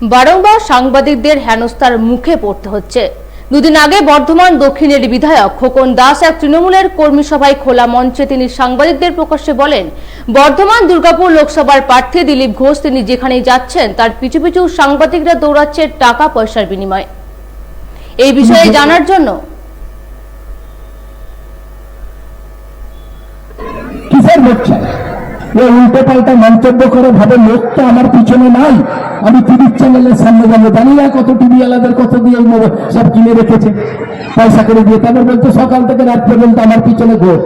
বারংবার সাংবাদিকদের হেনস্থার মুখে পড়তে হচ্ছে। দুদিন আগে বর্ধমান দক্ষিণের বিধায়ক খোকন দাস এক তৃণমূলের কর্মী সভায় খোলা মঞ্চে তিনি সাংবাদিকদের প্রকাশ্যে বলেন, বর্ধমান দুর্গাপুর লোকসভার প্রার্থী দিলীপ ঘোষ তিনি যেখানেই যাচ্ছেন তার পিছু পিছু সাংবাদিকরা দৌড়াচ্ছে টাকা পয়সার বিনিময়ে। এই বিষয়ে জানার জন্য কিসের লোক চাই? উল্টো পাল্টা মন্তব্য করে ভাবে লোক তো আমার পিছনে নাই, আমি টিভি চ্যানেলের সামনে যাবো, জানি না কত টিভি আলাদের কত দিয়ে সব কিনে রেখেছে পয়সা করে দিয়ে। তারপর বলতো সকাল থেকে রাত পর্যন্ত আমার পিছনে ঘোর,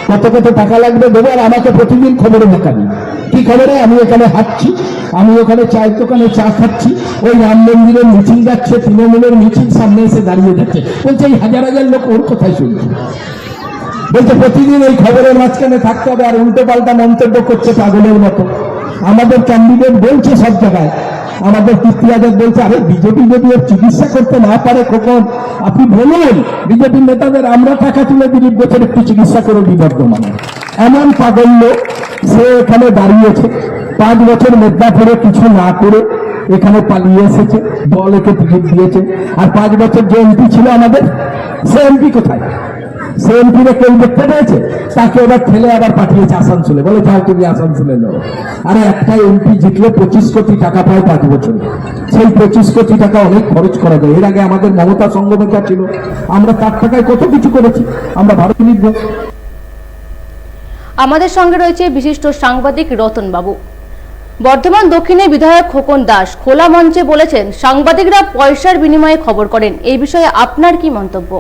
কত কত টাকা লাগবে দেবো, আর আমাকে প্রতিদিন খবরে দেখাবি। কি খবরে? আমি এখানে হাঁটছি, আমি ওখানে চায়ের দোকানে চা খাচ্ছি, ওই রাম মন্দিরের মিছিল যাচ্ছে, তৃণমূলের মিছিল সামনে এসে দাঁড়িয়ে যাচ্ছে, বলছে এই হাজার হাজার লোক ওর কোথায় শুনছে। বলছে প্রতিদিন এই খবরের মাঝখানে থাকতে হবে, আর উল্টো পাল্টা মন্তব্য করছে পাগলের মতো। আমাদের ক্যান্ডিডেট বলছে সব জায়গায়, আমাদের কীর্তিরাজ বলছে আরে বিজেপি যদি ওর চিকিৎসা করতে না পারে খোকন, আপনি বলুন বিজেপি নেতাদের আমরা টাকা তুলে দিলীপ ঘোষের একটু চিকিৎসা করে দিই বর্ধমানে। এমন পাগল লোক, সে এখানে দাঁড়িয়েছে 5 বছর মেদিনীপুরে কিছু না করে এখানে পালিয়ে এসেছে, দল একে টিকিট দিয়েছে। আর 5 বছর যে এমপি ছিল আমাদের, সে এমপি কোথায়? সে এমপিরে কেউ দেখতে পেয়েছে? তাকে এবার ঠেলে আবার পাঠিয়েছে আসানসোলে, বলে যাও তুমি আসানসোলে নাও। আরে একটা এমপি জিতলে 25 কোটি টাকা পায় 5 বছরে, সেই 25 কোটি টাকা অনেক খরচ করা যায়। এর আগে আমাদের মমতা সঙ্গমেকা ছিল, আমরা তার টাকায় কত কিছু করেছি, আমরা ভারত লিখব। আমাদের সঙ্গে রয়েছে বিশিষ্ট সাংবাদিক রতন বাবু। বর্ধমান দক্ষিণের বিধায়ক খোকন দাস খোলা মঞ্চে বলেছেন সাংবাদিকরা পয়সার বিনিময়ে খবর করেন, এই বিষয়ে আপনার কি মন্তব্য?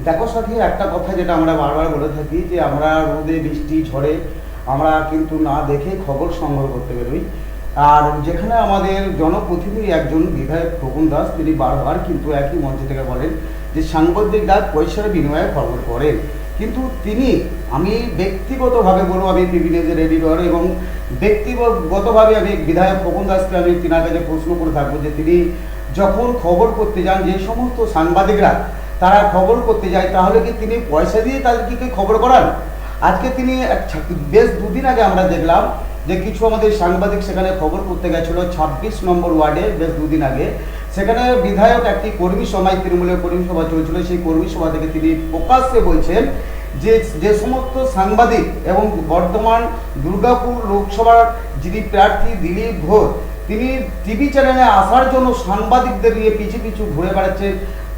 দেখো সাথী, একটা কথা যেটা আমরা বারবার বলে থাকি যে আমরা রোদে বৃষ্টি ঝড়ে আমরা কিন্তু না দেখে খবর সংগ্রহ করতে বেরোই। আর যেখানে আমাদের জনপ্রতিনিধি একজন বিধায়ক খোকন দাস, তিনি বারবার কিন্তু একই মঞ্চ থেকে বলেন যে সাংবাদিকরা পয়সার বিনিময়ে খবর করেন, কিন্তু তিনি, আমি ব্যক্তিগতভাবে বলবো, আমি টিভি নিউজের এডিটর এবং ব্যক্তিগতভাবে আমি বিধায়ক খোকন দাসকে আমি তিনার কাছে প্রশ্ন করে থাকবো যে তিনি যখন খবর করতে যান, যে সমস্ত সাংবাদিকরা তারা খবর করতে যায়, তাহলে কি তিনি পয়সা দিয়ে তাদেরকে খবর করান? আজকে তিনি বেশ 2 দিন আগে আমরা দেখলাম যে কিছু আমাদের সাংবাদিক সেখানে খবর করতে গেছিল 26 নম্বর ওয়ার্ডে, বেশ 2 দিন আগে। সেখানে বিধায়ক একটি কর্মী সভায়, তৃণমূলের কর্মী সভা চলছিল, সেই কর্মী সভা থেকে তিনি প্রকাশ্যে বলছেন যে সমস্ত সাংবাদিক এবং বর্তমান দুর্গাপুর লোকসভার যিনি প্রার্থী দিলীপ ঘোষ, তিনি টিভি চ্যানেলে আসার জন্য সাংবাদিকদের নিয়ে পিছু পিছু ঘুরে বেড়াচ্ছে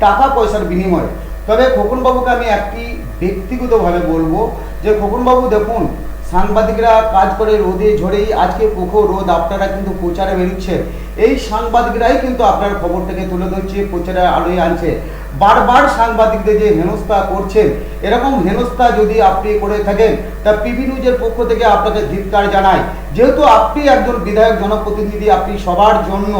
টাকা পয়সার বিনিময়ে। তবে খোকনবাবুকে আমি একটি ব্যক্তিগতভাবে বলবো যে খোকনবাবু দেখুন, সাংবাদিকরা কাজ করে রোদে ঝড়েই, আজকে প্রখর রোদ, আপনারা কিন্তু প্রচারে বেরোচ্ছেন, এই সাংবাদিকরাই কিন্তু আপনার খবরটাকে তুলে ধরছে, প্রচারে আলোয় আনছে। বারবার সাংবাদিকদের যে হেনস্থা করছেন, এরকম হেনস্থা যদি আপনি করে থাকেন তা পিবি নিউজের পক্ষ থেকে আপনাকে ধিক্কার জানাই। যেহেতু আপনি একজন বিধায়ক জনপ্রতিনিধি, আপনি সবার জন্য,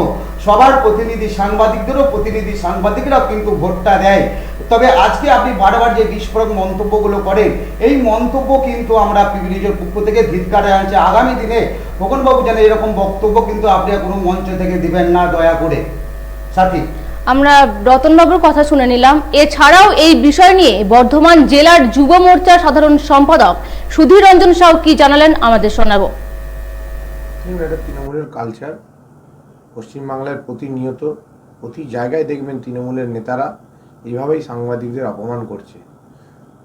সবার প্রতিনিধি, সাংবাদিকদেরও প্রতিনিধি, সাংবাদিকরা কিন্তু ভোটটা দেয়। তবে আজকে আপনি বারবার যে বিস্ফোরক মন্তব্যগুলো করেন, এই মন্তব্য কিন্তু আমরা পিবি নিউজের পক্ষ থেকে ধিক্কার জানাচ্ছি। আগামী দিনে খোকনবাবু যেন এরকম বক্তব্য কিন্তু আপনি কোনো মঞ্চ থেকে দিবেন না, দয়া করে। সাথী, আমরা রতনবাবুর কথা শুনে নিলাম। এছাড়াও এই বিষয় নিয়ে বর্ধমান জেলার যুব মোর্চার সাধারণ সম্পাদক সুধীর রঞ্জন সাউ কি জানালেন আমাদের শোনাবো। এটা তৃণমূলের কালচার। পশ্চিমবাংলার প্রতিনিয়ত প্রতি জায়গায় দেখবেন তৃণমূলের নেতারা এইভাবেই সাংবাদিকদের অপমান করছে।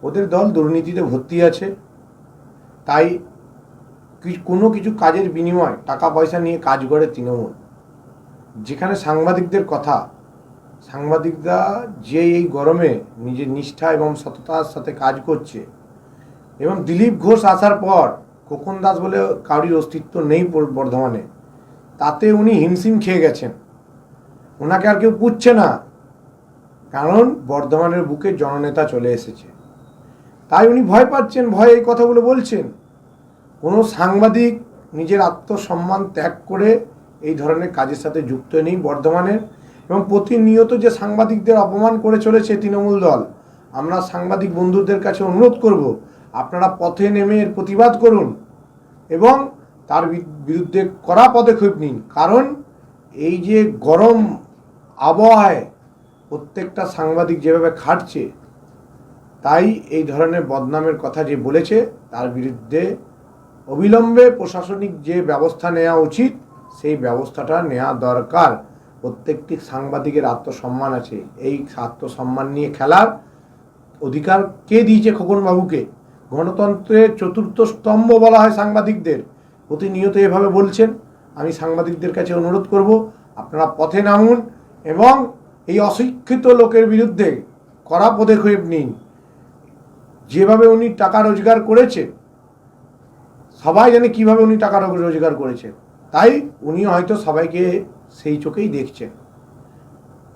ওদের দল দুর্নীতিতে ভর্তি আছে, তাই কোনো কিছু কাজের বিনিময় টাকা পয়সা নিয়ে কাজ করে তৃণমূল। যেখানে সাংবাদিকদের কথা, সাংবাদিকরা যে এই গরমে নিজের নিষ্ঠা এবং সততার সাথে কাজ করছে, এবং দিলীপ ঘোষ আসার পর খোকন দাস বলে কারোর অস্তিত্ব নেই বর্ধমানে, তাতে উনি হিমশিম খেয়ে গেছেন। ওনাকে আর কেউ পুছছে না, কারণ বর্ধমানের বুকে জননেতা চলে এসেছে, তাই উনি ভয় পাচ্ছেন, ভয়ে এই কথাগুলো বলছেন। কোনো সাংবাদিক নিজের আত্মসম্মান ত্যাগ করে এই ধরনের কাজের সাথে যুক্ত নেই বর্ধমানের। এবং প্রতিনিয়ত যে সাংবাদিকদের অপমান করে চলেছে তৃণমূল দল, আমরা সাংবাদিক বন্ধুদের কাছে অনুরোধ করব, আপনারা পথে নেমে এর প্রতিবাদ করুন এবং তার বিরুদ্ধে কড়া পদক্ষেপ নিন। কারণ এই যে গরম আবহাওয়ায় প্রত্যেকটা সাংবাদিক যেভাবে খাটছে, তাই এই ধরনের বদনামের কথা যে বলেছে তার বিরুদ্ধে অবিলম্বে প্রশাসনিক যে ব্যবস্থা নেওয়া উচিত সেই ব্যবস্থাটা নেওয়া দরকার। প্রত্যেকটি সাংবাদিকের আত্মসম্মান আছে। এই আত্মসম্মান নিয়ে খেলার অধিকার কে দিয়েছে? খোকন বাবুকে। গণতন্ত্রের চতুর্থ স্তম্ভ বলা হয় সাংবাদিকদের, প্রতিনিয়ত এভাবে বলছেন। আমি সাংবাদিকদের কাছে অনুরোধ করব, আপনারা পথে নামুন এবং এই অশিক্ষিত লোকের বিরুদ্ধে কড়া পদক্ষেপ নিন। যেভাবে উনি টাকা রোজগার করেছে, সবাই জানে কিভাবে উনি টাকা রোজগার করেছে, তাই উনি হয়তো সবাইকে সেই চোখেই দেখছেন।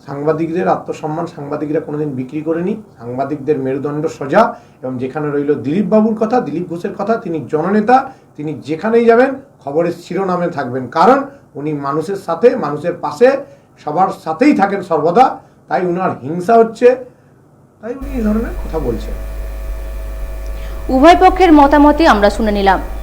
সাংবাদিকদের আত্মসম্মান সাংবাদিকরা কোনোদিন বিক্রি করেনি। সাংবাদিকদের মেরুদণ্ড সোজা। এবং যেখানে রইল দিলীপ বাবুর কথা, দিলীপ ঘোষের কথা, তিনি জননেতা, তিনি যেখানেই যাবেন খবরের শিরোনামে থাকবেন, কারণ উনি মানুষের সাথে, মানুষের পাশে, সবার সাথেই থাকেন সর্বদা। তাই উনার হিংসা হচ্ছে, তাই উনি এই ধরনের কথা বলছেন। উভয় পক্ষের মতামতই আমরা শুনে নিলাম।